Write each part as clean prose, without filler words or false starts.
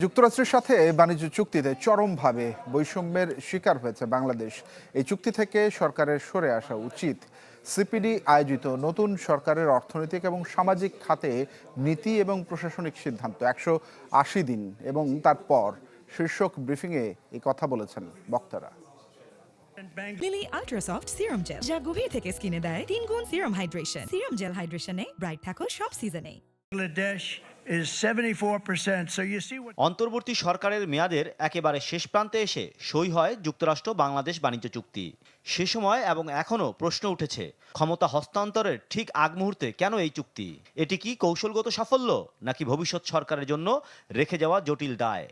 যুক্তরাষ্ট্রের সাথে বাণিজ্য চুক্তিতে চরমভাবে বৈষম্যের শিকার হয়েছে বাংলাদেশ। এই চুক্তি থেকে সরকারের সরে আসা উচিত। সিপিডি আয়োজিত নতুন সরকারের অর্থনৈতিক এবং সামাজিক খাতে নীতি এবং প্রশাসনিক সিদ্ধান্ত 180 দিন এবং তারপর শীর্ষক ব্রিফিংয়ে এই কথা বলেছেন বক্তারা। লিলি আল্ট্রাসফট সিরাম জেল, যা গভীর থেকে স্কিনে দেয় 3 গুণ সিরাম হাইড্রেশন। সিরাম জেল হাইড্রেশনে ব্রাইট থাকো সব সিজনে। অন্তর্বর্তী সরকারের মেয়াদের একেবারে শেষ প্রান্তে এসে সই হয় যুক্তরাষ্ট্র বাংলাদেশ বাণিজ্য চুক্তি। সে সময় এবং এখনও প্রশ্ন উঠেছে, ক্ষমতা হস্তান্তরের ঠিক আগ মুহূর্তে কেন এই চুক্তি? এটি কি কৌশলগত সাফল্য নাকি ভবিষ্যৎ সরকারের জন্য রেখে যাওয়া জটিল দায়?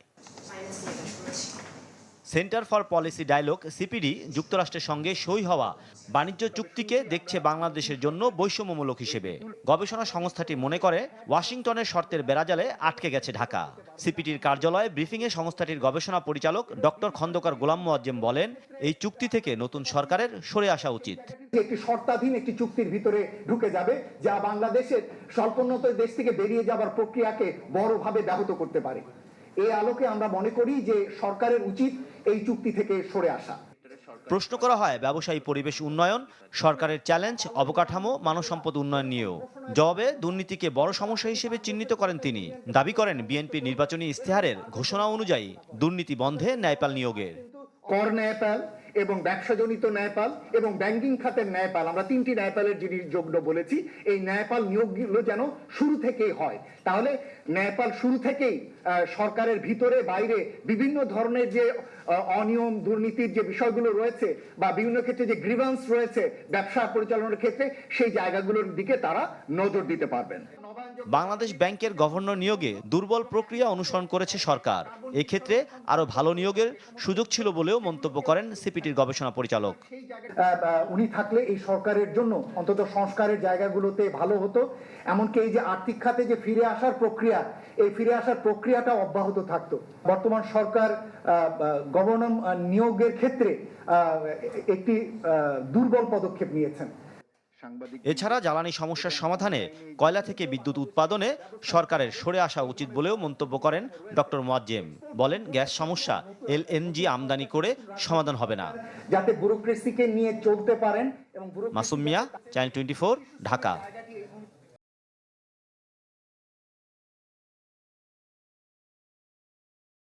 Centre for policy dialogue CPD যুক্তরাষ্ট্রের সঙ্গে সই হওয়া বাণিজ্য চুক্তিকে দেখছে বাংলাদেশের জন্য বৈষম্যমূলক হিসেবে। গবেষণা সংস্থাটি মনে করে ওয়াশিংটনের শর্তের বেড়াজালে আটকে গেছে ঢাকা। সিপিডির কার্যালয়ে ব্রিফিংয়ে সংস্থাটির গবেষণা পরিচালক ডক্টর খন্দকার গোলাম মোয়াজ্জেম বলেন, এই চুক্তি থেকে নতুন সরকারের সরে আসা উচিত। একটি শর্তাধীন একটি চুক্তির ভিতরে ঢুকে যাবে, যা বাংলাদেশের স্বল্পোন্নত দেশ থেকে বেরিয়ে যাবার প্রক্রিয়াকে বড়ভাবে ব্যাহত করতে পারে। এই আলোকে আমরা মনে করি যে সরকারের উচিত এই চুক্তি থেকে সরে আসা। প্রশ্ন করা হয় ব্যবসায়ী পরিবেশ উন্নয়ন, সরকারের চ্যালেঞ্জ, অবকাঠামো, মানব সম্পদ উন্নয়ন নিয়েও। জবাবে দুর্নীতিকে বড় সমস্যা হিসেবে চিহ্নিত করেন তিনি। দাবি করেন বিএনপি নির্বাচনী ইশতেহারের ঘোষণা অনুযায়ী দুর্নীতি বন্ধে ন্যায়পাল নিয়োগের। কর ন্যায়পাল এবং ব্যবসাজনিত ন্যায়পাল এবং ব্যাংকিং খাতের ন্যায়পাল, আমরা তিনটি ন্যায়পালের জিনিস যোগ্য বলেছি। এই ন্যায়পাল নিয়োগগুলো যেন শুরু থেকেই হয়। তাহলে ন্যায়পাল শুরু থেকেই সরকারের ভিতরে বাইরে বিভিন্ন ধরনের যে অনিয়ম দুর্নীতির যে বিষয়গুলো রয়েছে বা বিভিন্ন ক্ষেত্রে যে গ্রিভান্স রয়েছে ব্যবসা পরিচালনার ক্ষেত্রে, সেই জায়গাগুলোর দিকে তারা নজর দিতে পারবেন। বাংলাদেশ ব্যাংকের গভর্নর নিয়োগে দুর্বল প্রক্রিয়া অনুসরণ করেছে সরকার। এক্ষেত্রে আরো ভালো নিয়োগের সুযোগ ছিল বলেও মন্তব্য করেন সিপিটির গবেষণা পরিচালক। উনি থাকলে এই সরকারের জন্য অন্তত সংস্কারের জায়গাগুলোতে ভালো হতো। এমনকি এই যে আর্থিক খাতে যে ফিরে আসার প্রক্রিয়া, এই ফিরে আসার প্রক্রিয়াটা অব্যাহত থাকতো। বর্তমান সরকার গভর্নর নিয়োগের ক্ষেত্রে একটি দুর্বল পদক্ষেপ নিয়েছেন। এছাড়া জ্বালানি সমস্যার সমাধানে কয়লা থেকে বিদ্যুৎ উৎপাদনে সরকারের সরে আসা উচিত বলেও মন্তব্য করেন ডক্টর মোয়াজ্জেম। বলেন, গ্যাস সমস্যা এলএনজি আমদানি করে সমাধান হবে না। যাতে ব্যুরোক্রেসিকে নিয়ে চলতে পারেন। মাসুম মিয়া, চ্যানেল 24, ঢাকা।